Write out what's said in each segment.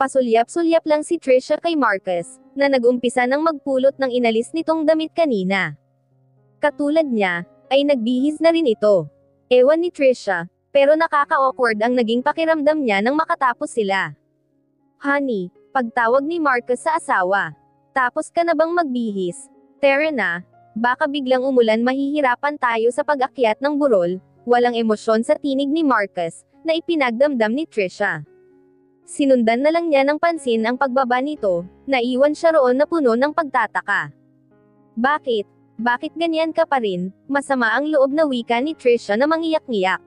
Pasulyap-sulyap lang si Trisha kay Marcus, na nag-umpisa ng magpulot ng inalis nitong damit kanina. Katulad niya, ay nagbihis na rin ito. Ewan ni Trisha, pero nakaka-awkward ang naging pakiramdam niya nang makatapos sila. Honey, pagtawag ni Marcus sa asawa. Tapos ka na bang magbihis? Tara na, baka biglang umulan mahihirapan tayo sa pag-akyat ng burol. Walang emosyon sa tinig ni Marcus, na ipinagdamdam ni Trisha. Sinundan na lang niya ng pansin ang pagbaba nito, naiwan siya roon na puno ng pagtataka. Bakit? Bakit ganyan ka pa rin? Masama ang loob na wika ni Trisha na mangiyak-ngiyak.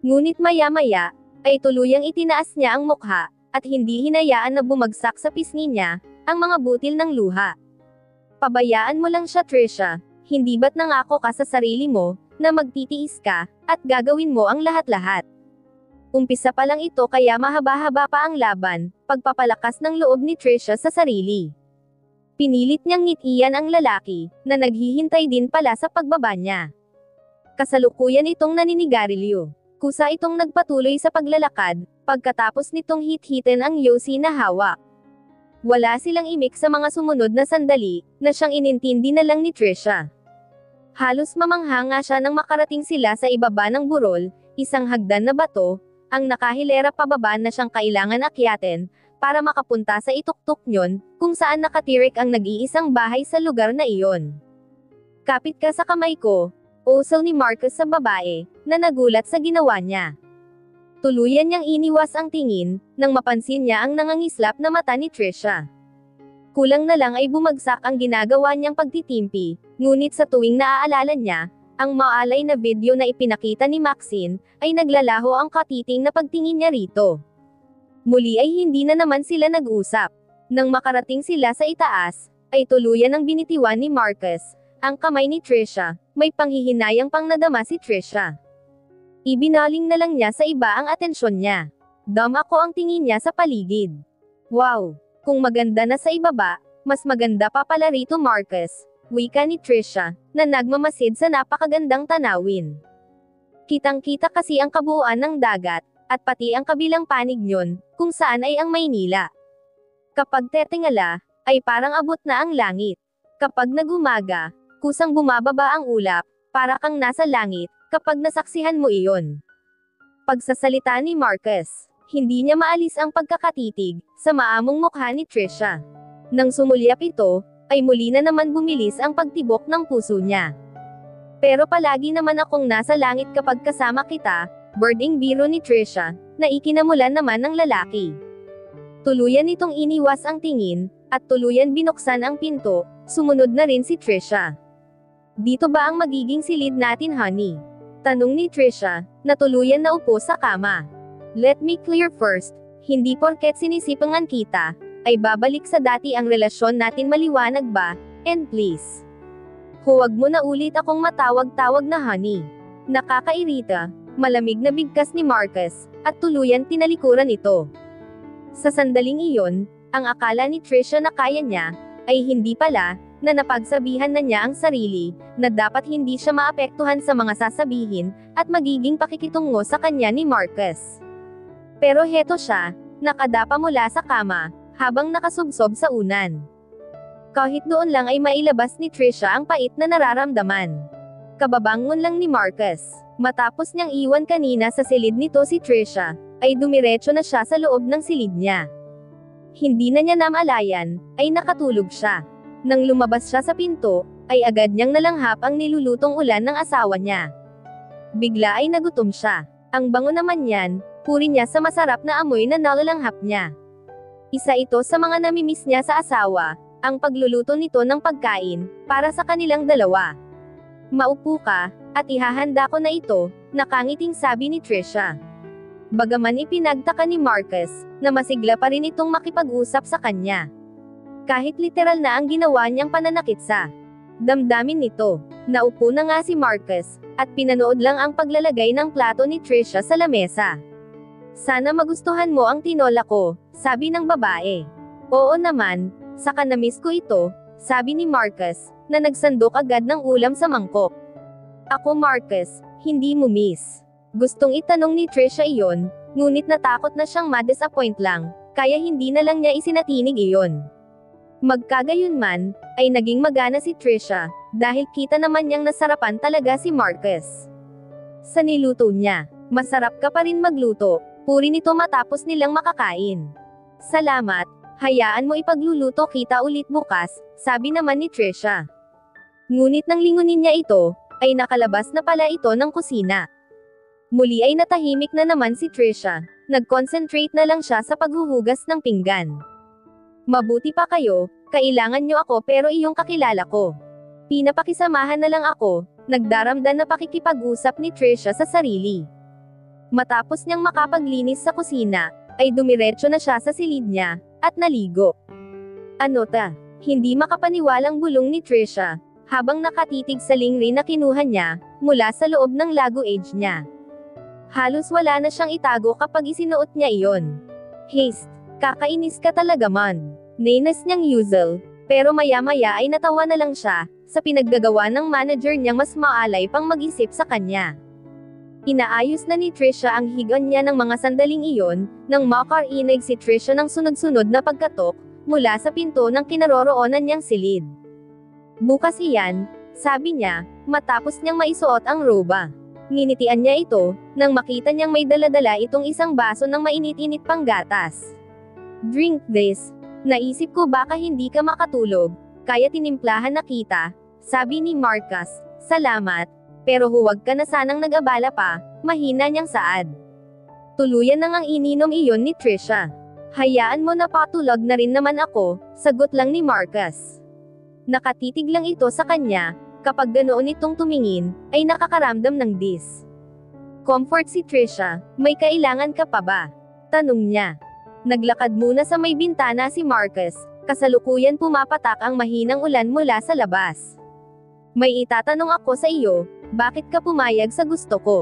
Ngunit maya-maya, ay tuluyang itinaas niya ang mukha, at hindi hinayaan na bumagsak sa pisngi niya, ang mga butil ng luha. Pabayaan mo lang siya Trisha, hindi ba't nangako ka sa sarili mo, na magtitiis ka, at gagawin mo ang lahat-lahat? Umpisa pa lang ito kaya mahaba-haba pa ang laban, pagpapalakas ng loob ni Trisha sa sarili. Pinilit niyang ngitian ang lalaki, na naghihintay din pala sa pagbaba niya. Kasalukuyan itong naninigarilyo. Kusa itong nagpatuloy sa paglalakad, pagkatapos nitong hit-hitin ang yosi na hawak. Wala silang imik sa mga sumunod na sandali, na siyang inintindi na lang ni Trisha. Halos mamangha nga siya nang makarating sila sa ibaba ng burol, isang hagdan na bato, ang nakahilera pababa na siyang kailangan akyatin, para makapunta sa ituktok nyon, kung saan nakatirik ang nag-iisang bahay sa lugar na iyon. Kapit ka sa kamay ko, usaw ni Marcus sa babae, na nagulat sa ginawa niya. Tuluyan niyang iniwas ang tingin, nang mapansin niya ang nangangislap na mata ni Trisha. Kulang na lang ay bumagsak ang ginagawa niyang pagtitimpi, ngunit sa tuwing naaalala niya, ang maalay na video na ipinakita ni Maxine, ay naglalaho ang katiting na pagtingin niya rito. Muli ay hindi na naman sila nag-usap. Nang makarating sila sa itaas, ay tuluyan ang binitiwan ni Marcus, ang kamay ni Trisha, may panghihinayang pang nadama si Trisha. Ibinaling na lang niya sa iba ang atensyon niya. Damako ang tingin niya sa paligid. Wow! Kung maganda na sa ibaba, mas maganda pa pala rito Marcus. Wika ni Trisha, na nagmamasid sa napakagandang tanawin. Kitang-kita kasi ang kabuuan ng dagat, at pati ang kabilang panig nyon, kung saan ay ang Maynila. Kapag tetingala, ay parang abot na ang langit. Kapag nagumaga, kusang bumababa ang ulap, para kang nasa langit, kapag nasaksihan mo iyon. Pagsasalita ni Marcus, hindi niya maalis ang pagkakatitig, sa maamong mukha ni Trisha. Nang sumulyap ito, ay muli na naman bumilis ang pagtibok ng puso niya. Pero palagi naman akong nasa langit kapag kasama kita, birding biro ni Trisha, na ikinamulan naman ng lalaki. Tuluyan nitong iniwas ang tingin, at tuluyan binuksan ang pinto, sumunod na rin si Trisha. Dito ba ang magiging silid natin honey? Tanong ni Trisha, na tuluyan na upo sa kama. Let me clear first, hindi porket sinisipangan kita, ay babalik sa dati ang relasyon natin maliwanag ba, and please. Huwag mo na ulit akong matawag-tawag na honey. Nakakairita, malamig na bigkas ni Marcus, at tuluyan tinalikuran ito. Sa sandaling iyon, ang akala ni Trisha na kaya niya, ay hindi pala, na napagsabihan na niya ang sarili, na dapat hindi siya maapektuhan sa mga sasabihin, at magiging pakikitungo sa kanya ni Marcus. Pero heto siya, nakadapa mula sa kama, habang nakasubsob sa unan. Kahit doon lang ay mailabas ni Trisha ang pait na nararamdaman. Kababangon lang ni Marcus. Matapos niyang iwan kanina sa silid nito si Trisha, ay dumiretso na siya sa loob ng silid niya. Hindi na niya namalayan, ay nakatulog siya. Nang lumabas siya sa pinto, ay agad niyang nalanghap ang nilulutong ulan ng asawa niya. Bigla ay nagutom siya. Ang bango naman niyan, puri niya sa masarap na amoy na nalalanghap niya. Isa ito sa mga namimiss niya sa asawa, ang pagluluto nito ng pagkain, para sa kanilang dalawa. Maupo ka, at ihahanda ko na ito, nakangiting sabi ni Trisha. Bagaman ipinagtaka ni Marcus, na masigla pa rin itong makipag-usap sa kanya. Kahit literal na ang ginawa niyang pananakit sa damdamin nito. Naupo na nga si Marcus, at pinanood lang ang paglalagay ng plato ni Trisha sa lamesa. Sana magustuhan mo ang tinola ko, sabi ng babae. Oo naman, saka namiss ko ito, sabi ni Marcus, na nagsandok agad ng ulam sa mangkok. Ako Marcus, hindi mo miss. Gustong itanong ni Trisha iyon, ngunit natakot na siyang ma-disappoint lang, kaya hindi na lang niya isinatinig iyon. Magkagayunman, ay naging magana si Trisha, dahil kita naman niyang nasarapan talaga si Marcus. Sa niluto niya, masarap ka pa rin magluto, puri nito matapos nilang makakain. Salamat, hayaan mo ipagluluto kita ulit bukas, sabi naman ni Trisha. Ngunit nang lingunin niya ito, ay nakalabas na pala ito ng kusina. Muli ay natahimik na naman si Trisha, nag-concentrate na lang siya sa paghuhugas ng pinggan. Mabuti pa kayo, kailangan niyo ako pero iyong kakilala ko. Pinapakisamahan na lang ako, nagdaramdam na pakikipag-usap ni Trisha sa sarili. Matapos niyang makapaglinis sa kusina, ay dumiretso na siya sa silid niya, at naligo. Ano ta? Hindi makapaniwalang bulong ni Trisha, habang nakatitig sa lingri na kinuha niya, mula sa loob ng luggage niya. Halos wala na siyang itago kapag isinuot niya iyon. Haste, kakainis ka talaga man. Nainas niyang usual, pero maya-maya ay natawa na lang siya, sa pinaggagawa ng manager niyang mas maalay pang mag-isip sa kanya. Inaayos na ni Trisha ang higaan niya ng mga sandaling iyon, nang makarinig si Trisha ng sunod-sunod na pagkatok, mula sa pinto ng kinaroroonan niyang silid. Bukas iyan, sabi niya, matapos niyang maisuot ang roba. Nginitian niya ito, nang makita niyang may daladala itong isang baso ng mainit-init pang gatas. Drink this. Naisip ko baka hindi ka makatulog, kaya tinimplahan na kita, sabi ni Marcus. Salamat, pero huwag ka na sanang nag-abala pa, mahina niyang saad. Tuluyan nang ang ininom iyon ni Trisha. Hayaan mo na patulog na rin naman ako, sagot lang ni Marcus. Nakatitig lang ito sa kanya, kapag ganoon itong tumingin, ay nakakaramdam ng discomfort si Trisha. May kailangan ka pa ba? Tanong niya. Naglakad muna sa may bintana si Marcus, kasalukuyan pumapatak ang mahinang ulan mula sa labas. May itatanong ako sa iyo, bakit ka pumayag sa gusto ko?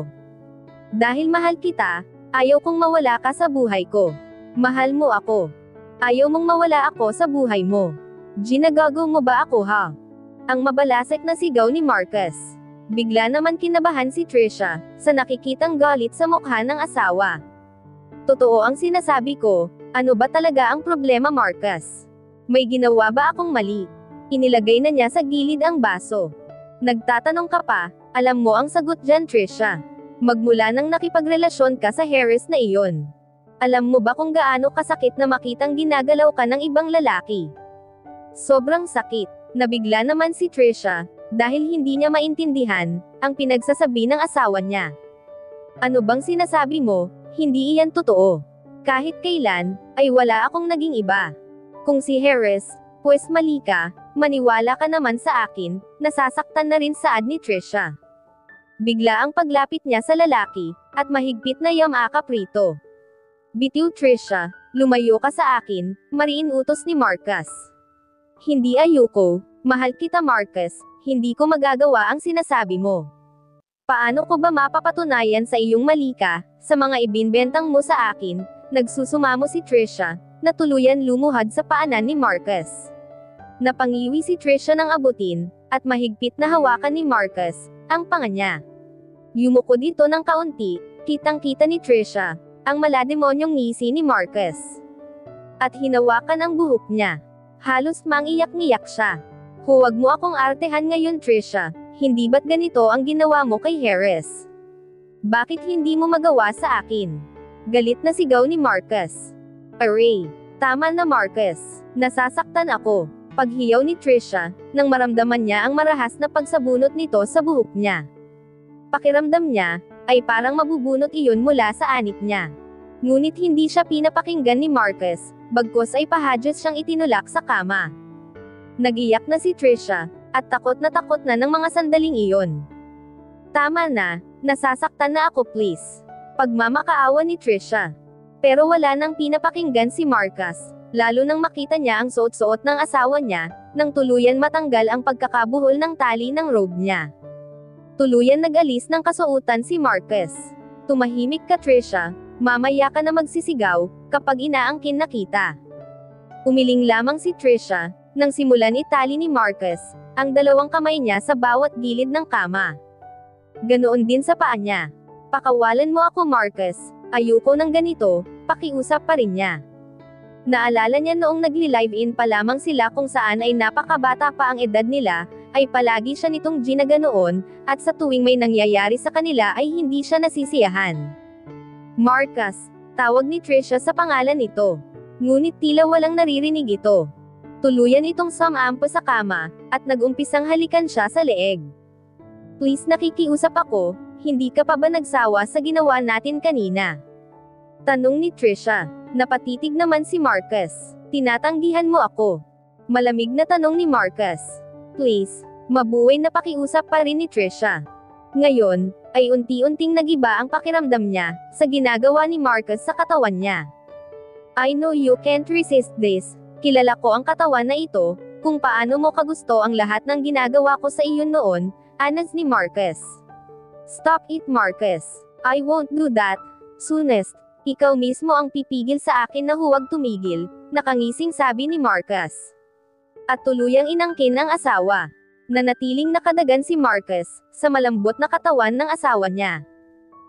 Dahil mahal kita, ayaw kong mawala ka sa buhay ko. Mahal mo ako. Ayaw mong mawala ako sa buhay mo. Ginagago mo ba ako ha? Ang mabalasik na sigaw ni Marcus. Bigla naman kinabahan si Trisha, sa nakikitang galit sa mukha ng asawa. Totoo ang sinasabi ko, ano ba talaga ang problema Marcus? May ginawa ba akong mali? Inilagay na niya sa gilid ang baso. Nagtatanong ka pa, alam mo ang sagot dyan Trisha. Magmula nang nakipagrelasyon ka sa Harris na iyon. Alam mo ba kung gaano kasakit na makitang ginagalaw ka ng ibang lalaki? Sobrang sakit. Nabigla naman si Trisha, dahil hindi niya maintindihan, ang pinagsasabi ng asawa niya. Ano bang sinasabi mo? Hindi iyan totoo. Kahit kailan, ay wala akong naging iba. Kung si Harris, pues mali ka, maniwala ka naman sa akin, nasasaktan na rin saad ni Trisha. Bigla ang paglapit niya sa lalaki, at mahigpit na yamakap rito. Bitiw Trisha, lumayo ka sa akin, mariin utos ni Marcus. Hindi ayoko, mahal kita Marcus, hindi ko magagawa ang sinasabi mo. Paano ko ba mapapatunayan sa iyong mali ka, sa mga ibinbentang mo sa akin? Nagsusumamo si Trisha, na tuluyan lumuhad sa paanan ni Marcus. Napangiwi si Trisha ng abutin, at mahigpit na hawakan ni Marcus, ang panga niya. Yumuko dito ng kaunti, kitang-kita ni Trisha, ang malademonyong ngisi ni Marcus. At hinawakan ang buhok niya. Halos mangiyak-ngiyak siya. Huwag mo akong artehan ngayon Trisha, hindi ba't ganito ang ginawa mo kay Harris? Bakit hindi mo magawa sa akin? Galit na sigaw ni Marcus. Aray, tama na Marcus, nasasaktan ako. Paghiyaw ni Trisha, nang maramdaman niya ang marahas na pagsabunot nito sa buhok niya. Pakiramdam niya, ay parang mabubunot iyon mula sa anit niya. Ngunit hindi siya pinapakinggan ni Marcus, bagkus ay pahadyos siyang itinulak sa kama. Nagiyak na si Trisha, at takot na ng mga sandaling iyon. Tama na, nasasaktan na ako please. Pagmamakaawa ni Trisha. Pero wala nang pinapakinggan si Marcus, lalo nang makita niya ang suot-suot ng asawa niya, nang tuluyan matanggal ang pagkakabuhol ng tali ng robe niya. Tuluyan nag-alis ng kasuotan si Marcus. Tumahimik ka Trisha, mamaya ka na magsisigaw, kapag inaangkin na kita. Umiling lamang si Trisha, Nang simulan itali ni Marcus, ang dalawang kamay niya sa bawat gilid ng kama. Ganoon din sa paa niya. Pakawalan mo ako Marcus, ayoko ng ganito, pakiusap pa rin niya. Naalala niya noong nagli-live-in pa lamang sila kung saan ay napakabata pa ang edad nila, ay palagi siya nitong ginaganoon, at sa tuwing may nangyayari sa kanila ay hindi siya nasisiyahan. Marcus, tawag ni Trisha sa pangalan nito. Ngunit tila walang naririnig ito. Tuluyan itong sumampo sa kama, at nag-umpisang halikan siya sa leeg. Please nakikiusap ako, hindi ka pa ba nagsawa sa ginawa natin kanina? Tanong ni Trisha. Napatitig naman si Marcus. Tinatanggihan mo ako. Malamig na tanong ni Marcus. Please, mabuhay na pakiusap pa rin ni Trisha. Ngayon, ay unti-unting nagiba ang pakiramdam niya, sa ginagawa ni Marcus sa katawan niya. I know you can't resist this. Kilala ko ang katawan na ito, kung paano mo kagusto ang lahat ng ginagawa ko sa iyo noon, anas ni Marcus. Stop it Marcus. I won't do that. Soonest. Ikaw mismo ang pipigil sa akin na huwag tumigil, nakangising sabi ni Marcus. At tuluyang inangkin ang asawa. Nanatiling nakadagan si Marcus, sa malambot na katawan ng asawa niya.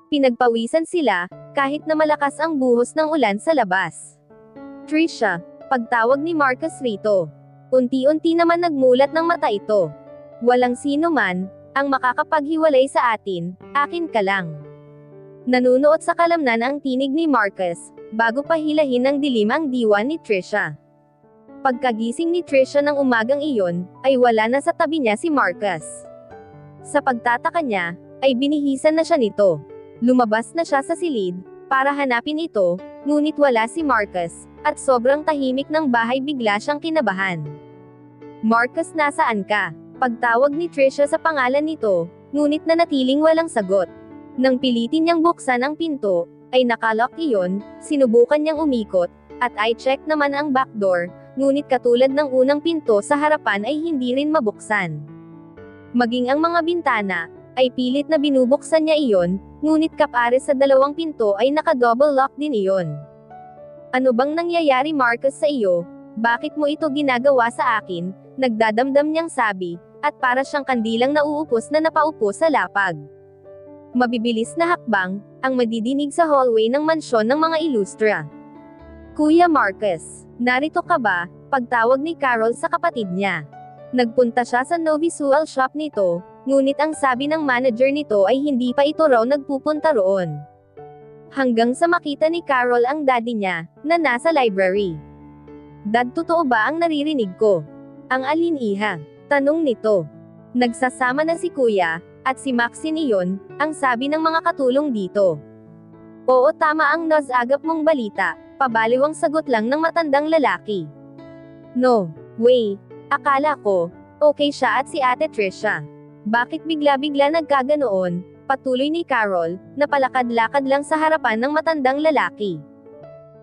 Pinagpawisan sila, kahit na malakas ang buhos ng ulan sa labas. Trisha, pagtawag ni Marcus rito. Unti-unti naman nagmulat ng mata ito. Walang sino man, ang makakapaghiwalay sa atin, akin ka lang. Nanunuot sa kalamnan ang tinig ni Marcus, bago pa hilahin ng dilim ang diwa ni Trisha. Pagkagising ni Trisha ng umagang iyon, ay wala na sa tabi niya si Marcus. Sa pagtataka niya, ay binihisan na siya nito. Lumabas na siya sa silid, para hanapin ito, ngunit wala si Marcus, at sobrang tahimik ng bahay bigla siyang kinabahan. Marcus nasaan ka? Pagtawag ni Trisha sa pangalan nito, ngunit nanatiling walang sagot. Nang pilitin niyang buksan ang pinto, ay nakalock iyon, sinubukan niyang umikot, at i-check naman ang backdoor, ngunit katulad ng unang pinto sa harapan ay hindi rin mabuksan. Maging ang mga bintana, ay pilit na binubuksan niya iyon, ngunit kapare sa dalawang pinto ay naka-double lock din iyon. Ano bang nangyayari Marcus sa iyo? Bakit mo ito ginagawa sa akin? Nagdadamdam niyang sabi, at para siyang kandilang nauupos na napaupo sa lapag. Mabibilis na hakbang, ang madidinig sa hallway ng mansyon ng mga ilustra. Kuya Marcus, narito ka ba? Pagtawag ni Carol sa kapatid niya. Nagpunta siya sa no-visual shop nito, ngunit ang sabi ng manager nito ay hindi pa ito raw nagpupunta roon. Hanggang sa makita ni Carol ang daddy niya, na nasa library. Dad, totoo ba ang naririnig ko? Ang alin iha? Tanong nito. Nagsasama na si kuya, at si Maxine iyon, ang sabi ng mga katulong dito. Oo, tama ang nasagap mong balita, pabaliwang sagot lang ng matandang lalaki. No way, akala ko, okay siya at si Ate Trisha. Bakit bigla-bigla nagkaganoon? Patuloy ni Carol, na palakad-lakad lang sa harapan ng matandang lalaki.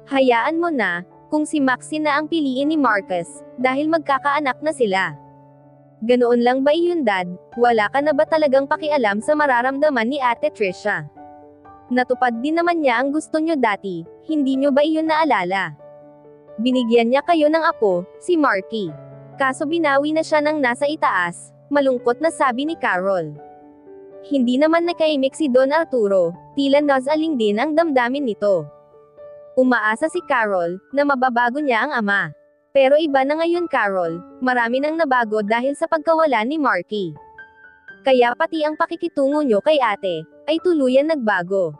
Hayaan mo na, kung si Maxine na ang piliin ni Marcus, dahil magkakaanak na sila. Ganoon lang ba iyon Dad? Wala ka na ba talagang pakialam sa mararamdaman ni Ate Trisha? Natupad din naman niya ang gusto nyo dati, hindi nyo ba iyon naalala? Binigyan niya kayo ng apo, si Marky. Kaso binawi na siya ng nasa itaas, malungkot na sabi ni Carol. Hindi naman nakaimik si Don Arturo, tila nasaling din ang damdamin nito. Umaasa si Carol, na mababago niya ang ama. Pero iba na ngayon Carol, marami nang nabago dahil sa pagkawala ni Marky. Kaya pati ang pakikitungo nyo kay ate, ay tuluyan nagbago.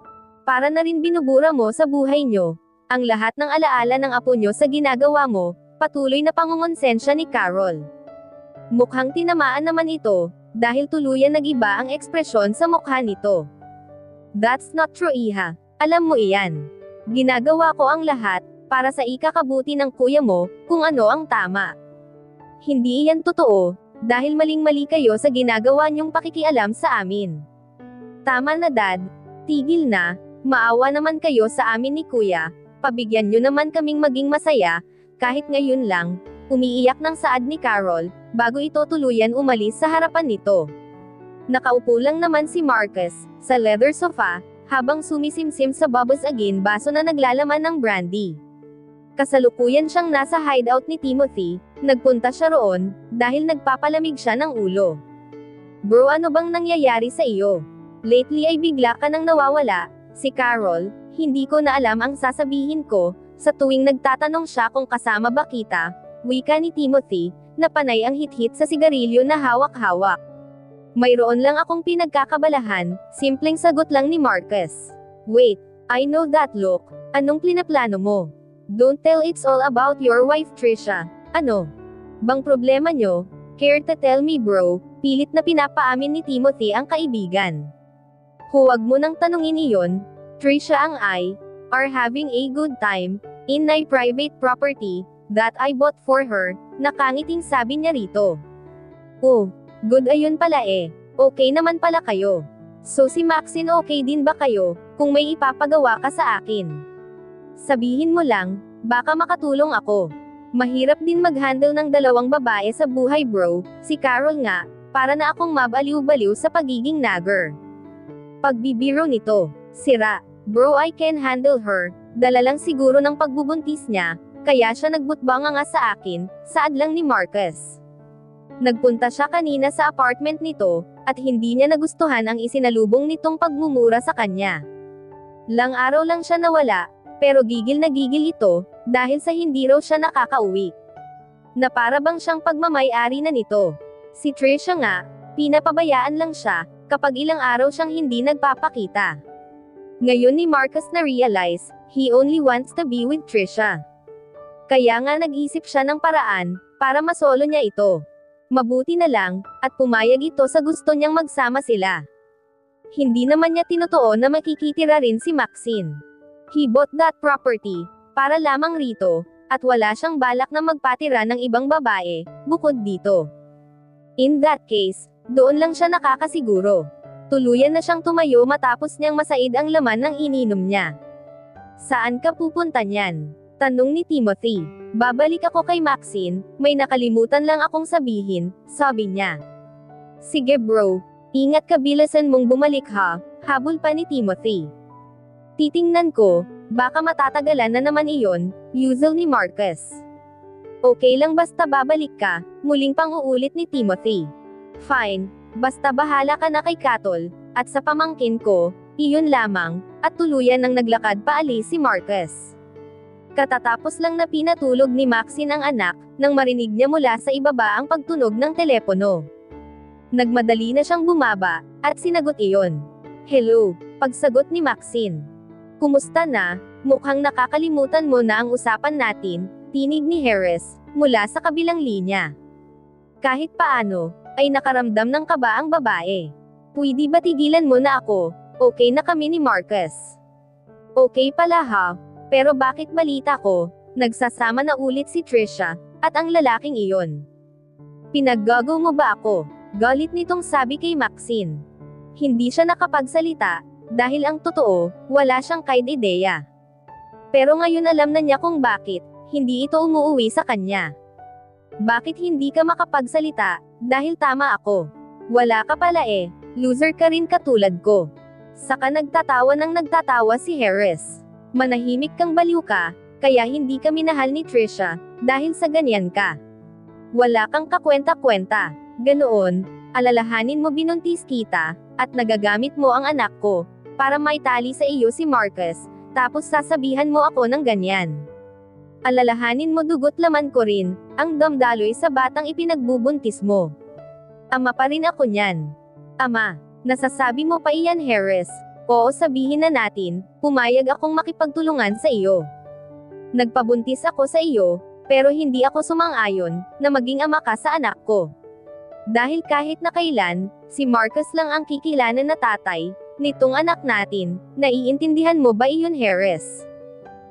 Para na rin binubura mo sa buhay nyo, ang lahat ng alaala ng apo nyo sa ginagawa mo, patuloy na pangungonsensya ni Carol. Mukhang tinamaan naman ito, dahil tuluyan nag-iba ang ekspresyon sa mukha nito. That's not true iha, alam mo iyan. Ginagawa ko ang lahat, para sa ikakabuti ng kuya mo, kung ano ang tama. Hindi iyan totoo, dahil maling-mali kayo sa ginagawa niyong pakikialam sa amin. Tama na Dad, tigil na, maawa naman kayo sa amin ni kuya, pabigyan niyo naman kaming maging masaya, kahit ngayon lang, umiiyak ng saad ni Carol, bago ito tuluyan umalis sa harapan nito. Nakaupo lang naman si Marcus, sa leather sofa, habang sumisimsim sa bubbles again baso na naglalaman ng brandy. Kasalukuyan siyang nasa hideout ni Timothy, Nagpunta siya roon, dahil nagpapalamig siya ng ulo. Bro, ano bang nangyayari sa iyo? Lately ay bigla ka nang nawawala. Si Carol, hindi ko na alam ang sasabihin ko, sa tuwing nagtatanong siya kung kasama ba kita, wika ni Timothy, na panay ang hit-hit sa sigarilyo na hawak-hawak. Mayroon lang akong pinagkakabalahan, simpleng sagot lang ni Marcus. Wait, I know that look. Anong plinaplano mo? Don't tell it's all about your wife Trisha. Ano? Bang problema nyo? Care to tell me bro, pilit na pinapaamin ni Timothy ang kaibigan. Huwag mo nang tanungin iyon. Trisha ang are having a good time, in my private property, that I bought for her, nakangiting sabi niya rito. Oh, good ayun pala eh. Okay naman pala kayo. So si Maxine okay din ba kayo, kung may ipapagawa ka sa akin? Sabihin mo lang, baka makatulong ako. Mahirap din mag-handle ng dalawang babae sa buhay bro, si Carol nga, para na akong mabaliw-baliw sa pagiging nagger. Pagbibiro nito, sira, bro I can handle her, dala lang siguro ng pagbubuntis niya, kaya siya nagbutbanga nga sa akin, saad lang ni Marcus. Nagpunta siya kanina sa apartment nito, at hindi niya nagustuhan ang isinalubong nitong pagmumura sa kanya. Lang araw lang siya nawala, pero gigil na gigil ito, dahil sa hindi raw siya nakakauwi. Na para bang siyang pagmamay-ari na nito. Si Trisha nga, pinapabayaan lang siya, kapag ilang araw siyang hindi nagpapakita. Ngayon ni Marcus na realize, he only wants to be with Trisha. Kaya nga nag-isip siya ng paraan, para masolo niya ito. Mabuti na lang, at pumayag ito sa gusto niyang magsama sila. Hindi naman niya tinutuo na makikitira rin si Maxine. He bought that property, para lamang rito, at wala siyang balak na magpatira ng ibang babae, bukod dito. In that case, doon lang siya nakakasiguro. Tuluyan na siyang tumayo matapos niyang masaid ang laman ng ininom niya. Saan ka pupunta niyan? Tanong ni Timothy. Babalik ako kay Maxine, may nakalimutan lang akong sabihin, sabi niya. Sige bro, ingat ka bilasan mong bumalik ha, habol pa ni Timothy. Titingnan ko, baka matatagalan na naman iyon, usual ni Marcus. Okay lang basta babalik ka, muling pang-uulit ni Timothy. Fine, basta bahala ka na kay Katol, at sa pamangkin ko, iyon lamang, at tuluyan nang naglakad paalis si Marcus. Katatapos lang na pinatulog ni Maxine ang anak, nang marinig niya mula sa ibaba ang pagtunog ng telepono. Nagmadali na siyang bumaba, at sinagot iyon. Hello, pagsagot ni Maxine. Kumusta na? Mukhang nakakalimutan mo na ang usapan natin, tinig ni Harris, mula sa kabilang linya. Kahit paano, ay nakaramdam ng kaba ang babae. Pwede ba tigilan mo na ako? Okay na kami ni Marcus. Okay pala ha, pero bakit balita ko, nagsasama na ulit si Trisha, at ang lalaking iyon? Pinaggago mo ba ako? Galit nitong sabi kay Maxine. Hindi siya nakapagsalita, dahil ang totoo, wala siyang kahit ideya. Pero ngayon alam na niya kung bakit, hindi ito umuuwi sa kanya. Bakit hindi ka makapagsalita, dahil tama ako. Wala ka pala eh, loser ka rin katulad ko. Saka nagtatawa si Harris. Manahimik kang baliw ka, kaya hindi ka minahal ni Trisha, dahil sa ganyan ka. Wala kang kakwenta-kwenta. Ganoon, alalahanin mo binuntis kita, at nagagamit mo ang anak ko, para maitali sa iyo si Marcus, tapos sasabihan mo ako ng ganyan. Alalahanin mo dugot laman ko rin, ang damdaloy sa batang ipinagbubuntis mo. Ama pa rin ako niyan. Ama, nasasabi mo pa iyan Harris? Oo sabihin na natin, pumayag akong makipagtulungan sa iyo. Nagpabuntis ako sa iyo, pero hindi ako sumang-ayon, na maging ama ka sa anak ko. Dahil kahit na kailan, si Marcus lang ang kikilanan na tatay, nitong anak natin, naiintindihan mo ba iyon Harris?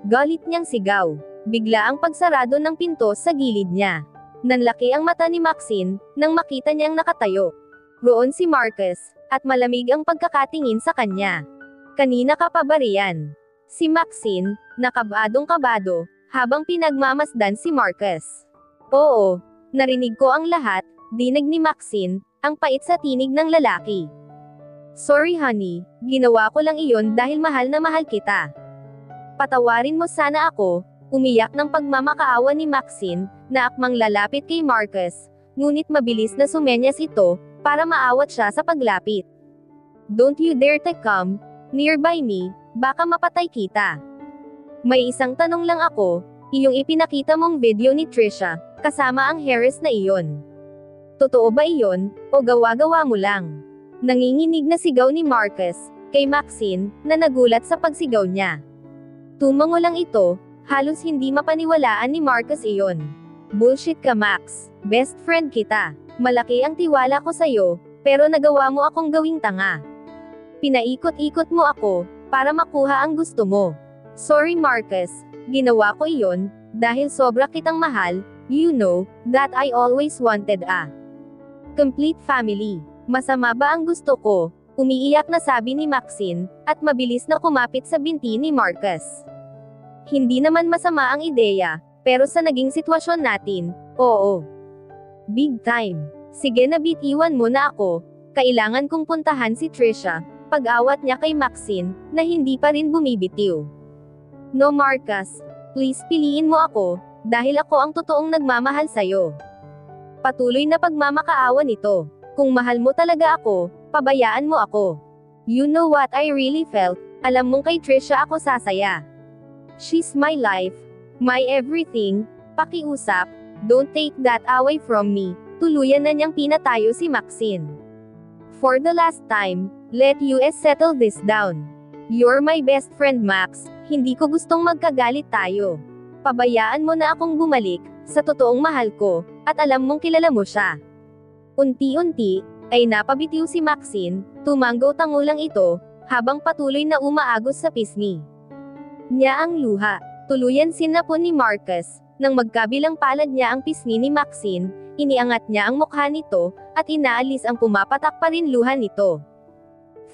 Galit niyang sigaw. Bigla ang pagsarado ng pinto sa gilid niya. Nanlaki ang mata ni Maxine, nang makita niyang nakatayo. Roon si Marcus, at malamig ang pagkakatingin sa kanya. Kanina ka pa ba riyan? Si Maxine, nakabadong-kabado, habang pinagmamasdan si Marcus. Oo, narinig ko ang lahat, dinig ni Maxine, ang pait sa tinig ng lalaki. Sorry honey, ginawa ko lang iyon dahil mahal na mahal kita. Patawarin mo sana ako, Umiyak ng pagmamakaawa ni Maxine, na akmang lalapit kay Marcus, ngunit mabilis na sumenyas ito, para maawat siya sa paglapit. Don't you dare to come nearby me, baka mapatay kita. May isang tanong lang ako, iyong ipinakita mong video ni Trisha, kasama ang Harris na iyon. Totoo ba iyon, o gawa-gawa mo lang? Nanginginig na sigaw ni Marcus, kay Maxine, na nagulat sa pagsigaw niya. Tumango lang ito, halos hindi mapaniwalaan ni Marcus iyon. Bullshit ka Max, best friend kita. Malaki ang tiwala ko sa'yo, pero nagawa mo akong gawing tanga. Pinaikot-ikot mo ako, para makuha ang gusto mo. Sorry Marcus, ginawa ko iyon, dahil sobra kitang mahal, you know, that I always wanted a complete family. Masama ba ang gusto ko? Umiiyak na sabi ni Maxine, at mabilis na kumapit sa binti ni Marcus. Hindi naman masama ang ideya, pero sa naging sitwasyon natin, oo. Big time. Sige na bitiwan mo na ako, kailangan kong puntahan si Trisha, pag-awat niya kay Maxine, na hindi pa rin bumibitiw. No Marcus, please piliin mo ako, dahil ako ang totoong nagmamahal sa'yo. Patuloy na pagmamakaawa nito. Kung mahal mo talaga ako, pabayaan mo ako. You know what I really felt, alam mong kay Trisha ako sasaya. She's my life, my everything, pakiusap, don't take that away from me. Tuluyan na niyang pinatayo si Maxine. For the last time, let us settle this down. You're my best friend Max, hindi ko gustong magkagalit tayo. Pabayaan mo na akong bumalik, sa totoong mahal ko, at alam mong kilala mo siya. Unti-unti, ay napabitiw si Maxine, tumanggo-tango lang ito, habang patuloy na umaagos sa pisngi niya ang luha. Tuluyan sinapon ni Marcus, nang magkabilang palad niya ang pisngi ni Maxine, iniangat niya ang mukha nito, at inaalis ang pumapatak pa rin luha nito.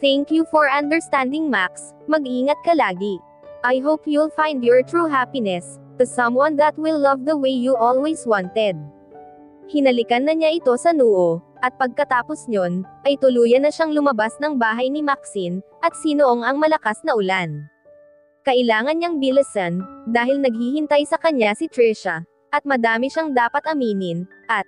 Thank you for understanding Max, mag-ingat ka lagi. I hope you'll find your true happiness, to someone that will love the way you always wanted. Hinalikan na niya ito sa noo, at pagkatapos nyon, ay tuluyan na siyang lumabas ng bahay ni Maxine, at sinuong ang malakas na ulan. Kailangan niyang bilisan, dahil naghihintay sa kanya si Trisha, at madami siyang dapat aminin, at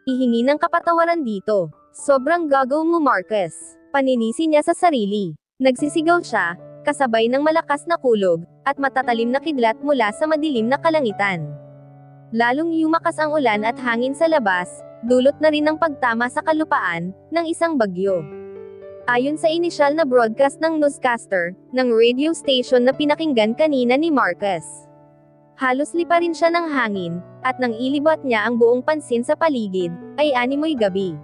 ihingi ng kapatawaran dito. Sobrang gagaw mo Marcus. Paninisi niya sa sarili. Nagsisigaw siya, kasabay ng malakas na kulog, at matatalim na kidlat mula sa madilim na kalangitan. Lalong yumakas ang ulan at hangin sa labas, dulot na rin ng pagtama sa kalupaan, ng isang bagyo. Ayon sa inisyal na broadcast ng newscaster, ng radio station na pinakinggan kanina ni Marcus. Halos lipa rin siya ng hangin, at nang ilibat niya ang buong pansin sa paligid, ay animoy gabi.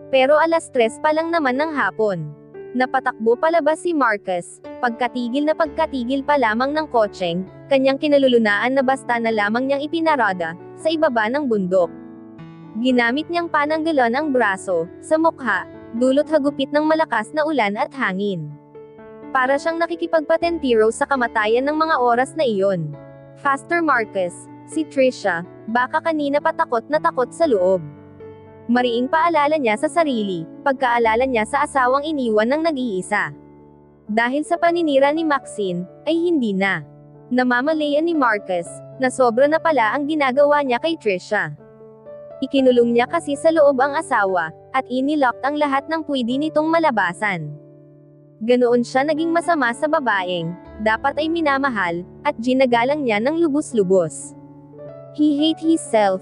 Pero alas 3 pa lang naman ng hapon. Napatakbo palabas si Marcus, pagkatigil pa lamang ng kotseng, kanyang kinalulunaan na basta na lamang niyang ipinarada, sa ibaba ng bundok. Ginamit niyang pananggalan ang braso, sa mukha, dulot hagupit ng malakas na ulan at hangin. Para siyang nakikipagpatentiro sa kamatayan ng mga oras na iyon. Faster Marcus, si Trisha, baka kanina pa takot na takot sa loob. Mariing paalala niya sa sarili, pagkaalala niya sa asawang iniwan ng nag-iisa. Dahil sa paninira ni Maxine, ay hindi na. Namamalayan ni Marcus, na sobra na pala ang ginagawa niya kay Trisha. Ikinulong niya kasi sa loob ang asawa, at inilock ang lahat ng pwede nitong malabasan. Ganoon siya naging masama sa babaeng, dapat ay minamahal, at ginagalang niya ng lubos-lubos. He hated himself,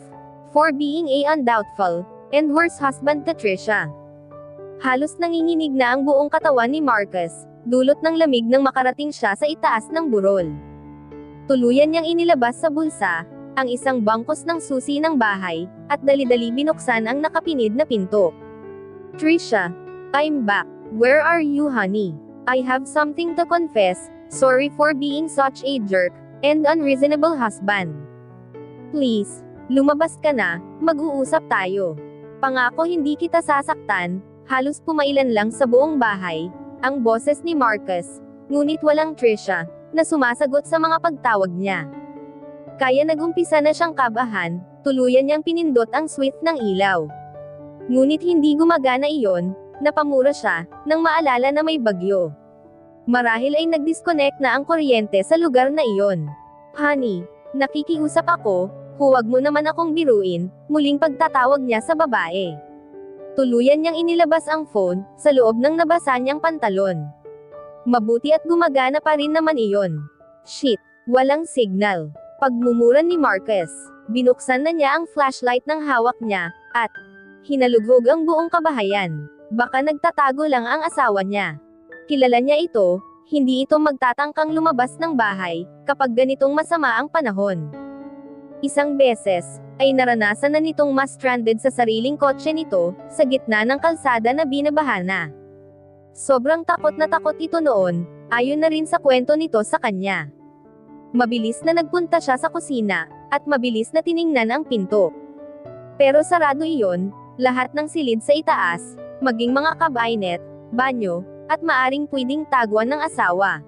for being a undoubtful, and worse husband to Trisha. Halos nanginginig na ang buong katawan ni Marcus, dulot ng lamig nang makarating siya sa itaas ng burol. Tuluyan niyang inilabas sa bulsa, ang isang bangkos ng susi ng bahay, at dali-dali binuksan ang nakapinid na pinto. Trisha, I'm back. Where are you honey? I have something to confess, sorry for being such a jerk, and unreasonable husband. Please, lumabas ka na, mag-uusap tayo. Pangako hindi kita sasaktan. Halos pumailan lang sa buong bahay, ang boses ni Marcus, ngunit walang Trisha, na sumasagot sa mga pagtawag niya. Kaya nagumpisa na siyang kabahan, tuluyan niyang pinindot ang switch ng ilaw. Ngunit hindi gumagana iyon, napamura siya, nang maalala na may bagyo. Marahil ay nag-disconnect na ang kuryente sa lugar na iyon. Honey, nakikiusap ako, huwag mo naman akong biruin, muling pagtatawag niya sa babae. Tuluyan niyang inilabas ang phone, sa loob ng nabasa niyang pantalon. Mabuti at gumagana pa rin naman iyon. Shit, walang signal. Pagmumura ni Marcus, binuksan na niya ang flashlight ng hawak niya, at hinalughog ang buong kabahayan. Baka nagtatago lang ang asawa niya. Kilala niya ito, hindi ito magtatangkang lumabas ng bahay, kapag ganitong masama ang panahon. Isang beses, ay naranasan na nitong ma-stranded sa sariling kotse nito, sa gitna ng kalsada na binabaha na. Sobrang takot na takot ito noon, ayon na rin sa kwento nito sa kanya. Mabilis na nagpunta siya sa kusina, at mabilis na tiningnan ang pinto. Pero sarado iyon, lahat ng silid sa itaas, maging mga cabinet, banyo, at maaring pwedeng taguan ng asawa.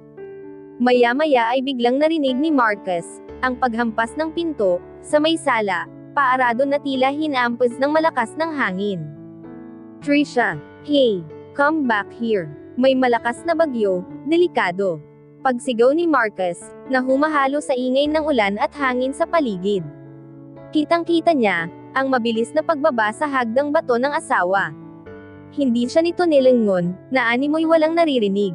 Maya-maya ay biglang narinig ni Marcus, ang paghampas ng pinto, sa may sala, paarado na tila hinampas ng malakas ng hangin. Trisha, hey, come back here. May malakas na bagyo, delikado. Pagsigaw ni Marcus, na humahalo sa ingay ng ulan at hangin sa paligid. Kitang-kita niya, ang mabilis na pagbaba sa hagdang bato ng asawa. Hindi siya nito nilingon, na animoy walang naririnig.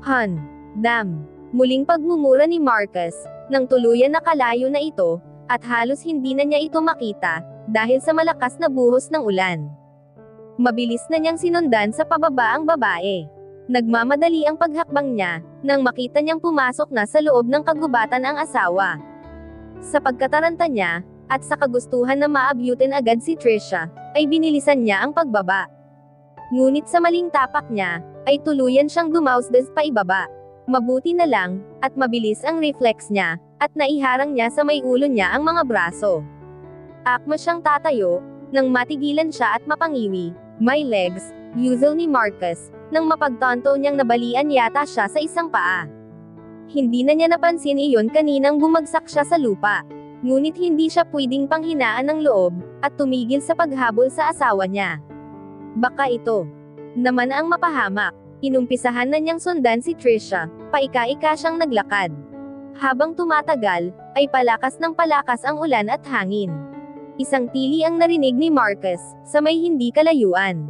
Han, damn. Muling pagmumura ni Marcus, nang tuluyan na kalayo na ito, at halos hindi na niya ito makita, dahil sa malakas na buhos ng ulan. Mabilis na niyang sinundan sa pababa ang babae. Nagmamadali ang paghakbang niya, nang makita niyang pumasok na sa loob ng kagubatan ang asawa. Sa pagkataranta niya, at sa kagustuhan na maabyutin agad si Trisha, ay binilisan niya ang pagbaba. Ngunit sa maling tapak niya, ay tuluyan siyang dumausdas pa ibaba. Mabuti na lang, at mabilis ang reflex niya, at naiharang niya sa may ulo niya ang mga braso. Akma siyang tatayo, nang matigilan siya at mapangiwi, my legs, usual ni Marcus, nang mapagtanto niyang nabalian yata siya sa isang paa. Hindi na niya napansin iyon kaninang bumagsak siya sa lupa. Ngunit hindi siya pwedeng panghinaan ng loob, at tumigil sa paghabol sa asawa niya. Baka ito naman ang mapahamak. Inumpisahan na niyang sundan si Trisha, paika-ika siyang naglakad. Habang tumatagal, ay palakas ng palakas ang ulan at hangin. Isang tili ang narinig ni Marcus, sa may hindi kalayuan.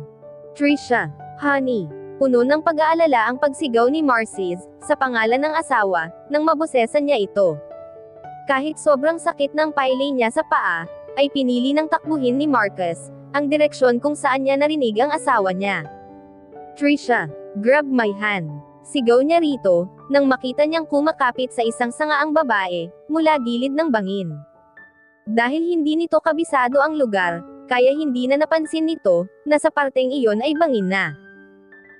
Trisha, honey. Puno ng pag-aalala ang pagsigaw ni Marcis, sa pangalan ng asawa, nang mabosesan niya ito. Kahit sobrang sakit ng pailay niya sa paa, ay pinili ng takbuhin ni Marcus, ang direksyon kung saan niya narinig ang asawa niya. Trisha, grab my hand. Sigaw niya rito, nang makita niyang kumakapit sa isang sangaang babae, mula gilid ng bangin. Dahil hindi nito kabisado ang lugar, kaya hindi na napansin nito, na sa parteng iyon ay bangin na.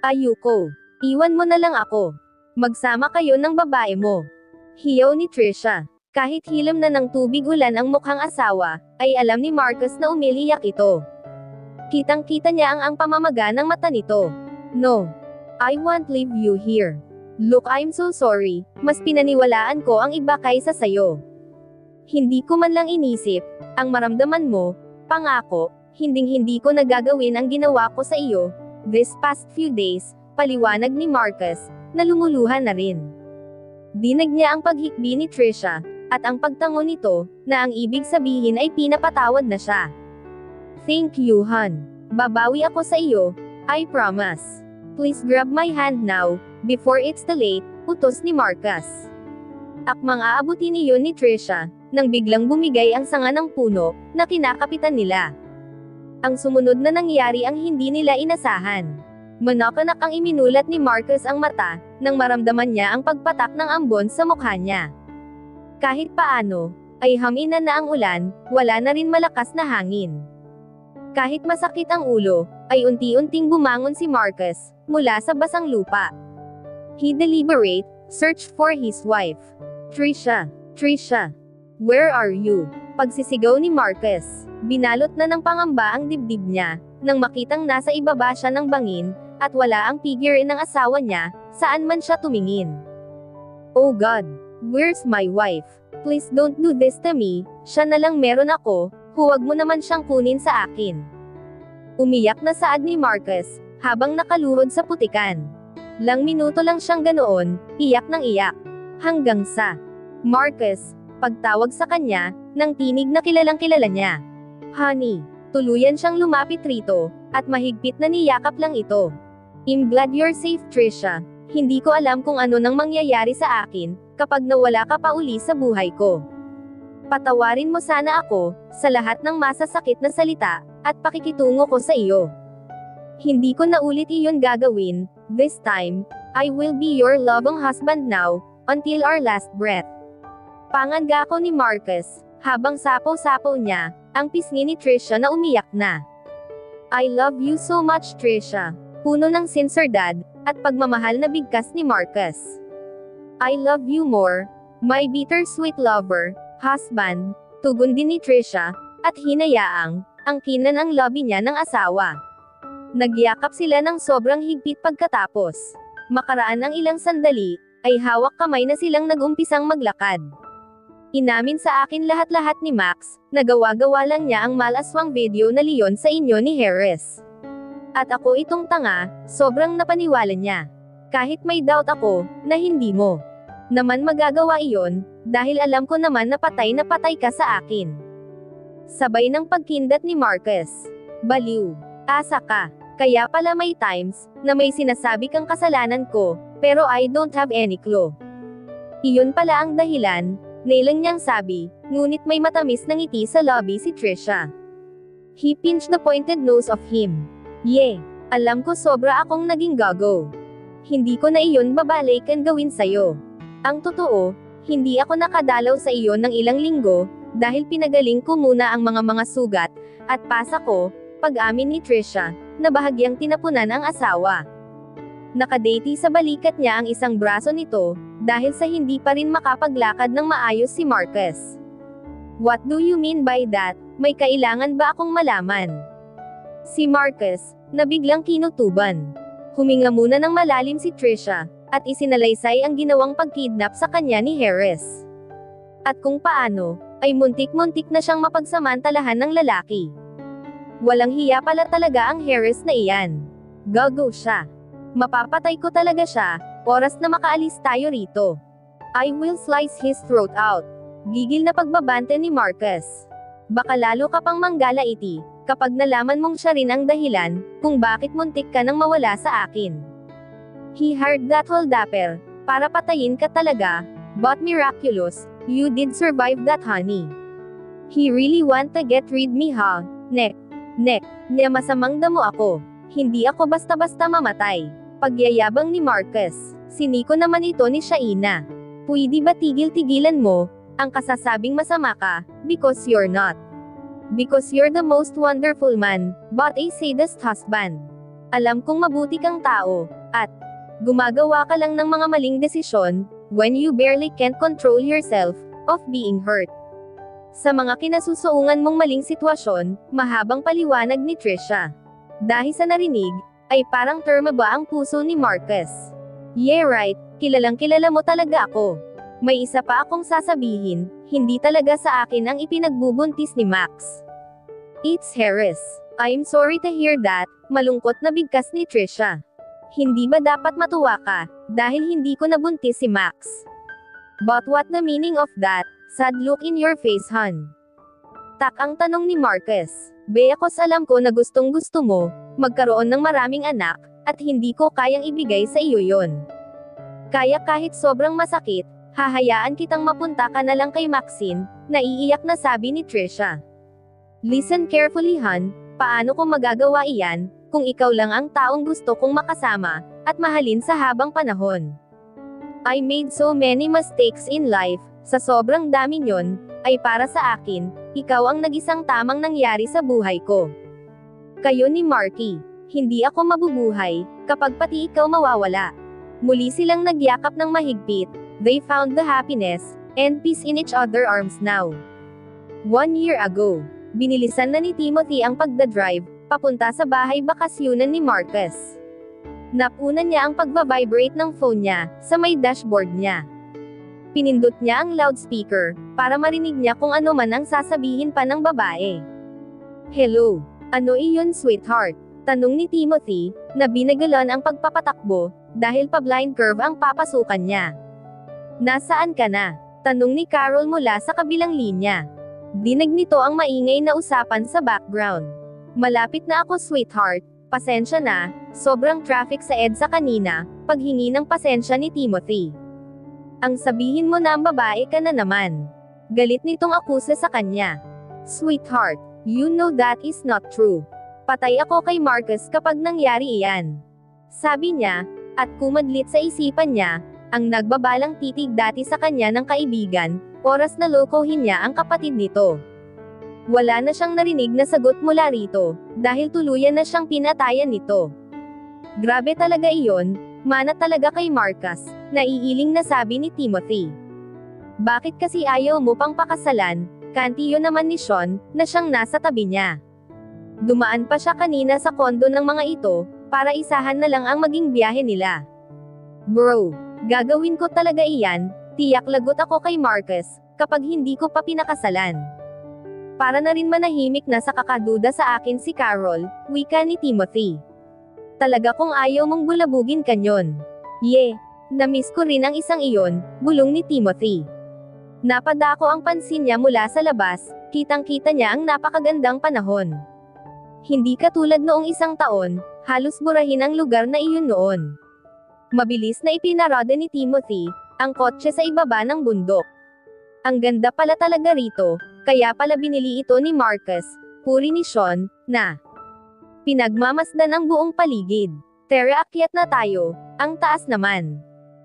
Ayuko, iwan mo na lang ako. Magsama kayo ng babae mo. Hiyaw ni Trisha. Kahit hilam na ng tubig ulan ang mukhang asawa, ay alam ni Marcus na umiiyak ito. Kitang-kita niya ang pamamaga ng mata nito. No. I won't leave you here. Look, I'm so sorry, mas pinaniwalaan ko ang iba kaysa sayo. Hindi ko man lang inisip, ang maramdaman mo, pangako, hinding-hindi ko nagagawin ang ginawa ko sa iyo, this past few days, paliwanag ni Marcus, na lumuluhan na rin. Dinag niya ang paghikbi ni Trisha, at ang pagtango nito, na ang ibig sabihin ay pinapatawad na siya. Thank you, hon. Babawi ako sa iyo, I promise. Please grab my hand now, before it's too late, utos ni Marcus. Akmang aabutin iyon ni Trisha, nang biglang bumigay ang sanga ng puno, na kinakapitan nila. Ang sumunod na nangyari ang hindi nila inasahan. Manakanak ang iminulat ni Marcus ang mata, nang maramdaman niya ang pagpatak ng ambon sa mukha niya. Kahit paano, ay hamina na ang ulan, wala na rin malakas na hangin. Kahit masakit ang ulo, ay unti-unting bumangon si Marcus, mula sa basang lupa. He deliberate, searched for his wife. Trisha, Trisha, where are you? Pagsisigaw ni Marcus, binalot na ng pangamba ang dibdib niya, nang makitang nasa ibaba siya ng bangin, at wala ang figure ng asawa niya, saan man siya tumingin. Oh God, where's my wife? Please don't do this to me, siya na lang meron ako, huwag mo naman siyang kunin sa akin. Umiyak na saad ni Marcus, habang nakaluhod sa putikan. Lang minuto lang siyang ganoon, iyak ng iyak. Hanggang sa, Marcus, Pagtawag sa kanya, nang tinig na kilalang kilala niya. Honey, tuluyan siyang lumapit rito, at mahigpit na niyakap lang ito. I'm glad you're safe, Trisha. Hindi ko alam kung ano nang mangyayari sa akin, kapag nawala ka pa uli sa buhay ko. Patawarin mo sana ako, sa lahat ng masasakit na salita, at pakikitungo ko sa iyo. Hindi ko na ulit iyon gagawin. This time, I will be your loving husband now, until our last breath. Panganga ko ni Marcus, habang sapaw-sapaw niya, ang pisngi ni Trisha na umiyak na. I love you so much, Trisha. Puno ng sinseridad, at pagmamahal na bigkas ni Marcus. I love you more, my bittersweet lover, husband, tugon din ni Trisha, at hinayaang, angkinan ang lobby niya ng asawa. Nagyakap sila ng sobrang higpit pagkatapos. Makaraan ang ilang sandali, ay hawak kamay na silang nag-umpisang maglakad. Inamin sa akin lahat-lahat ni Max, nagawa-gawa lang niya ang malaswang video na leon sa inyo ni Harris. At ako itong tanga, sobrang napaniwala niya. Kahit may doubt ako, na hindi mo naman magagawa iyon, dahil alam ko naman na patay ka sa akin. Sabay ng pagkindat ni Marcus. Baliw. Asa ka. Kaya pala may times, na may sinasabi kang kasalanan ko, pero I don't have any clue. Iyon pala ang dahilan, nailang niyang sabi, ngunit may matamis na ngiti sa lobby si Trisha. He pinched the pointed nose of him. Yeah, alam ko sobra akong naging gago. Hindi ko na iyon babalikan gawin sa'yo. Ang totoo, hindi ako nakadalaw sa iyo ng ilang linggo, dahil pinagaling ko muna ang mga sugat, at pasa ko, pag-amin ni Trisha, na bahagyang tinapunan ang asawa. Nakadati sa balikat niya ang isang braso nito, dahil sa hindi pa rin makapaglakad ng maayos si Marcus. What do you mean by that? May kailangan ba akong malaman? Si Marcus, na biglang kinutuban. Huminga muna ng malalim si Trisha, at isinalaysay ang ginawang pagkidnap sa kanya ni Harris. At kung paano, ay muntik-muntik na siyang mapagsamantalahan ng lalaki. Walang hiya pala talaga ang Harris na iyan. Gago siya. Mapapatay ko talaga siya, oras na makaalis tayo rito. I will slice his throat out. Gigil na pagbabante ni Marcus. Baka lalo ka pang manggalaiti, kapag nalaman mong siya rin ang dahilan, kung bakit muntik ka nang mawala sa akin. He hired that holdapper, para patayin ka talaga, but miraculous, you did survive that, honey. He really want to get rid me, huh? Nek, niya masamang damo ako. Hindi ako basta-basta mamatay. Pagyayabang ni Marcus. Siniko naman ito ni Shaina. Pwede ba tigil-tigilan mo, ang kasasabing masama ka, because you're not. Because you're the most wonderful man, but a sadist husband. Alam kong mabuti kang tao, at gumagawa ka lang ng mga maling desisyon, when you barely can't control yourself, of being hurt. Sa mga kinasusuungan mong maling sitwasyon, mahabang paliwanag ni Trisha. Dahil sa narinig, ay parang terma ba ang puso ni Marcus. Yeah right, kilalang kilala mo talaga ako. May isa pa akong sasabihin, hindi talaga sa akin ang ipinagbubuntis ni Max. It's Harris. I'm sorry to hear that, malungkot na bigkas ni Trisha. Hindi ba dapat matuwa ka, dahil hindi ko nabuntis si Max? But what the meaning of that? Sad look in your face, hon. Tak ang tanong ni Marcus. Beakos alam ko na gustong gusto mo, magkaroon ng maraming anak, at hindi ko kayang ibigay sa iyo yon. Kaya kahit sobrang masakit, hahayaan kitang mapunta ka na lang kay Maxine, naiiyak na sabi ni Trisha. Listen carefully, hon, paano ko magagawa iyan, kung ikaw lang ang taong gusto kong makasama, at mahalin sa habang panahon. I made so many mistakes in life, sa sobrang dami nyon, ay para sa akin, ikaw ang nag-isang tamang nangyari sa buhay ko. Kayo ni Marky, hindi ako mabubuhay, kapag pati ikaw mawawala. Muli silang nagyakap ng mahigpit, they found the happiness, and peace in each other's arms now. 1 year ago, binilisan na ni Timothy ang pagdadrive, papunta sa bahay bakasyunan ni Marcus. Napunan niya ang pagbabibrate ng phone niya, sa may dashboard niya. Pinindot niya ang loudspeaker, para marinig niya kung ano man ang sasabihin pa ng babae. Hello, ano iyon sweetheart? Tanong ni Timothy, na binagalan ang pagpapatakbo, dahil pa blind curve ang papasukan niya. Nasaan ka na? Tanong ni Carol mula sa kabilang linya. Dinig nito ang maingay na usapan sa background. Malapit na ako sweetheart, pasensya na, sobrang traffic sa EDSA kanina, paghingi ng pasensya ni Timothy. Ang sabihin mo na ang babae ka na naman. Galit nitong akusa sa kanya. Sweetheart, you know that is not true. Patay ako kay Marcus kapag nangyari iyan. Sabi niya, at kumadlit sa isipan niya, ang nagbabalang titig dati sa kanya ng kaibigan, oras na lokohin niya ang kapatid nito. Wala na siyang narinig na sagot mula rito, dahil tuluyan na siyang pinatayan nito. Grabe talaga iyon, mana talaga kay Marcus, naiiling na sabi ni Timothy. Bakit kasi ayaw mo pang pakasalan, kanti yun naman ni Sean, na siyang nasa tabi niya. Dumaan pa siya kanina sa kondo ng mga ito, para isahan na lang ang maging biyahe nila. Bro, gagawin ko talaga iyan, tiyak lagot ako kay Marcus, kapag hindi ko pa pinakasalan. Para na rin manahimik na sa kakaduda sa akin si Carol, wika ni Timothy. Talaga kung ayaw mong bulabugin kanyon. Namiss ko rin ang isang iyon, bulong ni Timothy. Napadako ang pansin niya mula sa labas, kitang-kita niya ang napakagandang panahon. Hindi katulad noong isang taon, halos burahin ang lugar na iyon noon. Mabilis na ipinarada ni Timothy, ang kotse sa ibaba ng bundok. Ang ganda pala talaga rito, kaya pala binili ito ni Marcus, puri ni Sean, na pinagmamasdan ang buong paligid. Tara akyat na tayo, ang taas naman.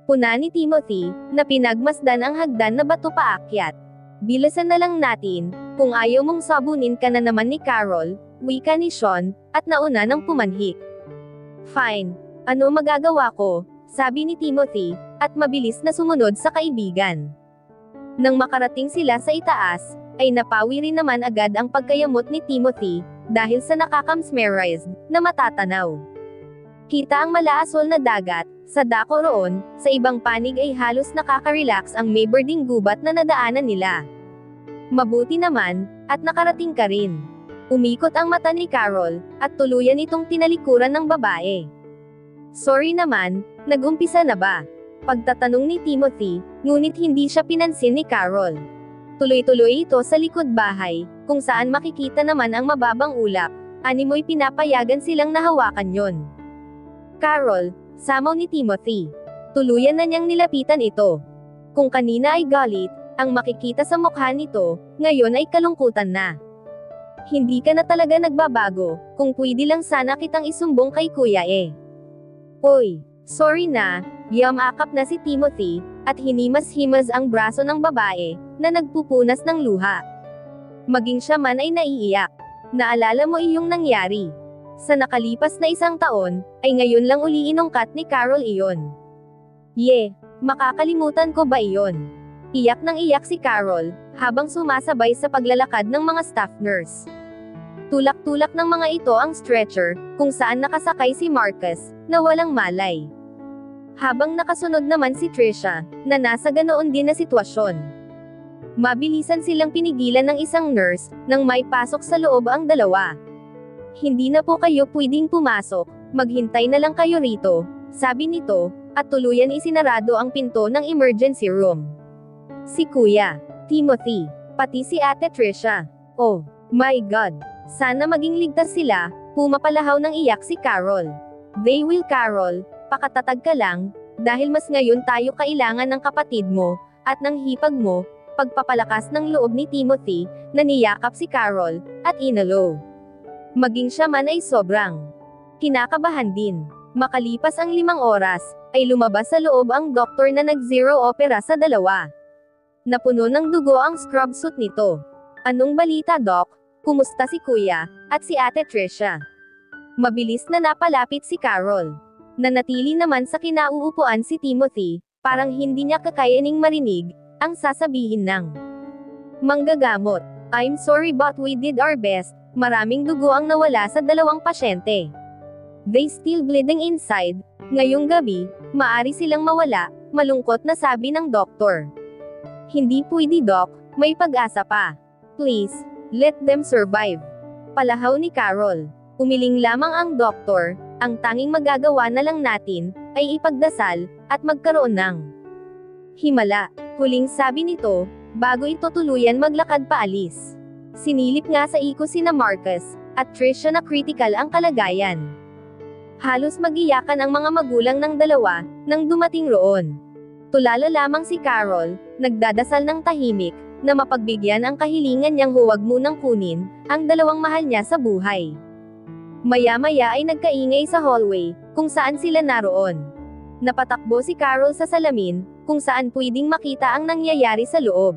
Puna ni Timothy, na pinagmasdan ang hagdan na bato paakyat. Bilasan na lang natin, kung ayaw mong sabunin ka na naman ni Carol, wika ni Sean, at nauna ng pumanhik. Fine. Ano magagawa ko? Sabi ni Timothy, at mabilis na sumunod sa kaibigan. Nang makarating sila sa itaas, ay napawi rin naman agad ang pagkayamot ni Timothy, dahil sa nakaka-mesmerized, na matatanaw. Kita ang malaasol na dagat, sa dako roon, sa ibang panig ay halos nakaka-relax ang may birding gubat na nadaanan nila. Mabuti naman, at nakarating ka rin. Umikot ang mata ni Carol, at tuluyan itong tinalikuran ng babae. Sorry naman, nag-umpisa na ba? Pagtatanong ni Timothy, ngunit hindi siya pinansin ni Carol. Tuloy-tuloy ito sa likod bahay, kung saan makikita naman ang mababang ulap, animoy pinapayagan silang nahawakan yon. Carol, samaw ni Timothy. Tuluyan na niyang nilapitan ito. Kung kanina ay galit, ang makikita sa mukha nito, ngayon ay kalungkutan na. Hindi ka na talaga nagbabago, kung pwede lang sana kitang isumbong kay kuya eh. Oy, sorry na, yamakap na si Timothy, at hinimas-himas ang braso ng babae, na nagpupunas ng luha. Maging siya man ay naiiyak. Naalala mo iyong nangyari. Sa nakalipas na isang taon, ay ngayon lang uli inungkat ni Carol iyon. Makakalimutan ko ba iyon? Iyak nang iyak si Carol, habang sumasabay sa paglalakad ng mga staff nurse. Tulak-tulak ng mga ito ang stretcher, kung saan nakasakay si Marcus, na walang malay. Habang nakasunod naman si Trisha, na nasa ganoon din na sitwasyon. Mabilisan silang pinigilan ng isang nurse, nang may pasok sa loob ang dalawa. Hindi na po kayo pwedeng pumasok, maghintay na lang kayo rito, sabi nito, at tuluyan isinarado ang pinto ng emergency room. Si Kuya Timothy, pati si Ate Trisha. Oh my God! Sana maging ligtas sila, pumapalahaw ng iyak si Carol. They will Carol, pakatatag ka lang, dahil mas ngayon tayo kailangan ng kapatid mo, at ng hipag mo, pagpapalakas ng loob ni Timothy, na niyakap si Carol, at inalo. Maging siya man ay sobrang kinakabahan din. Makalipas ang 5 oras, ay lumabas sa loob ang doktor na nag-zero opera sa dalawa. Napuno ng dugo ang scrub suit nito. Anong balita, Doc? Kumusta si Kuya, at si Ate Trisha? Mabilis na napalapit si Carol. Nanatili naman sa kinauupuan si Timothy, parang hindi niya kakayaning marinig, ang sasabihin ng manggagamot. I'm sorry but we did our best, maraming dugo ang nawala sa 2 pasyente. They still bleeding inside, ngayong gabi, maari silang mawala, malungkot na sabi ng doktor. Hindi pwede Doc, may pag-asa pa. Please, let them survive. Palahaw ni Carol. Umiling lamang ang doktor, ang tanging magagawa na lang natin, ay ipagdasal, at magkaroon ng himala. Huling sabi nito, bago ito tuluyan maglakad paalis. Sinilip nga sa iko sina Marcus at Trisha na critical ang kalagayan. Halos magiyakan ang mga magulang ng dalawa nang dumating roon. Tulala lamang si Carol, nagdadasal ng tahimik, na mapagbigyan ang kahilingan niyang huwag munang kunin ang dalawang mahal niya sa buhay. Maya-maya ay nagkaingay sa hallway, kung saan sila naroon. Napatakbo si Carol sa salamin, kung saan pwedeng makita ang nangyayari sa loob.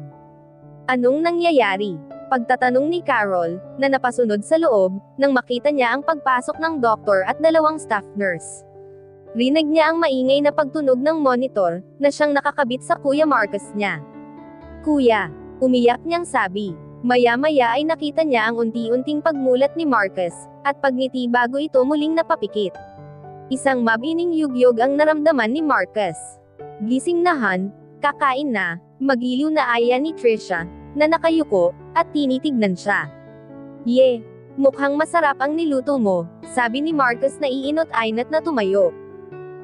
Anong nangyayari? Pagtatanong ni Carol, na napasunod sa loob, nang makita niya ang pagpasok ng doktor at dalawang staff nurse. Rinig niya ang maingay na pagtunog ng monitor, na siyang nakakabit sa Kuya Marcus niya. Kuya, umiyak niyang sabi. Maya-maya ay nakita niya ang unti-unting pagmulat ni Marcus, at pagngiti bago ito muling napapikit. Isang mabining yugyog ang naramdaman ni Marcus. Gising na Han, kakain na, magiliw na aya ni Trisha, na nakayuko, at tinitignan siya. Ye, mukhang masarap ang niluto mo, sabi ni Marcus na iinot-ainat na tumayo.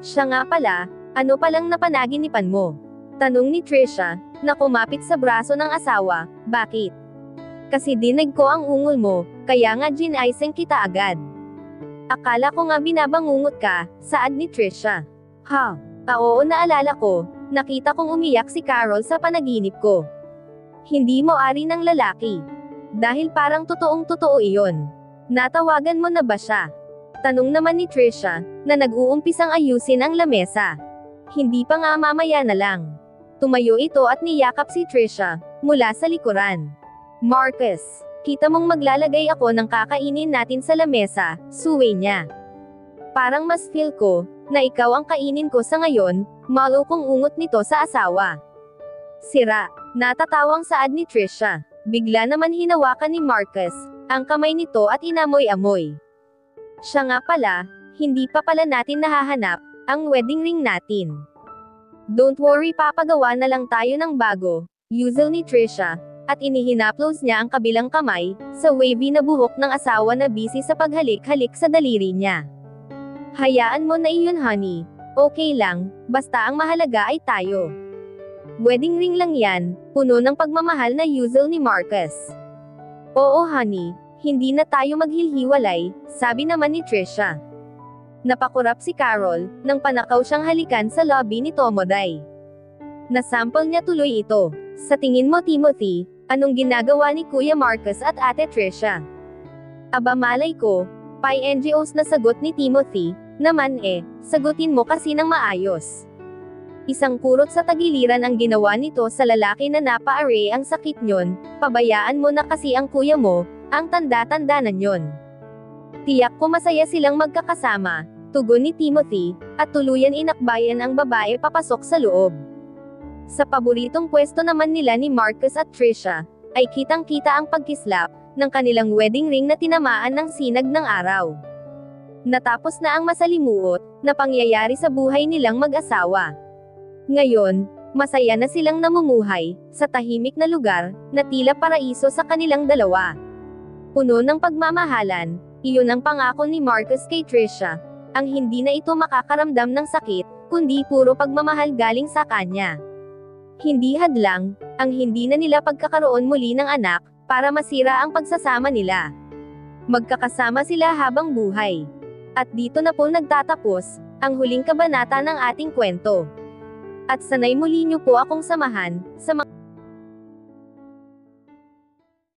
Siya nga pala, ano palang napanaginipan mo? Tanong ni Trisha, na kumapit sa braso ng asawa, bakit? Kasi dinig ko ang ungol mo, kaya nga ginaiseng kita agad. Akala ko nga binabangungot ka, saad ni Trisha. Ha, oo naalala ko, nakita kong umiyak si Carol sa panaginip ko. Hindi mo ari ng lalaki. Dahil parang totoong-totoo iyon. Natawagan mo na ba siya? Tanong naman ni Trisha, na nag-uumpisang ayusin ang lamesa. Hindi pa nga mamaya na lang. Tumayo ito at niyakap si Trisha, mula sa likuran. Marcus, kita mong maglalagay ako ng kakainin natin sa lamesa, suway niya. Parang mas feel ko, na ikaw ang kainin ko sa ngayon, malo kong ungot nito sa asawa. Sira, natatawang saad ni Trisha. Bigla naman hinawakan ni Marcus, ang kamay nito at inamoy-amoy. Siya nga pala, hindi pa pala natin nahahanap, ang wedding ring natin. Don't worry papagawa na lang tayo ng bago, usual ni Trisha, at inihinaplos niya ang kabilang kamay, sa wavy na buhok ng asawa na busy sa paghalik-halik sa daliri niya. Hayaan mo na iyon honey, okay lang, basta ang mahalaga ay tayo. Wedding ring lang yan, puno ng pagmamahal na usual ni Marcus. Oo honey, hindi na tayo maghilhiwalay, sabi naman ni Trisha. Napakurap si Carol, nang panakaw siyang halikan sa lobby ni Tomoday. Nasample niya tuloy ito. Sa tingin mo Timothy, anong ginagawa ni Kuya Marcus at Ate Trisha? Aba malay ko, PNGOs na sagot ni Timothy, naman sagutin mo kasi ng maayos. Isang kurot sa tagiliran ang ginawa nito sa lalaki na napa-array ang sakit nyon, pabayaan mo na kasi ang kuya mo, ang tanda-tanda na nyon. Tiyak ko masaya silang magkakasama, tugon ni Timothy, at tuluyan inakbayan ang babae papasok sa loob. Sa paboritong pwesto naman nila ni Marcus at Trisha, ay kitang-kita ang pagkislap ng kanilang wedding ring na tinamaan ng sinag ng araw. Natapos na ang masalimuot na pangyayari sa buhay nilang mag-asawa. Ngayon, masaya na silang namumuhay sa tahimik na lugar na tila paraiso sa kanilang dalawa. Puno ng pagmamahalan, iyon ang pangako ni Marcus kay Trisha, ang hindi na ito makakaramdam ng sakit, kundi puro pagmamahal galing sa kanya. Hindi hadlang, ang hindi na nila pagkakaroon muli ng anak, para masira ang pagsasama nila. Magkakasama sila habang buhay. At dito na po nagtatapos, ang huling kabanata ng ating kwento. At sanay muli niyo po akong samahan, sa mga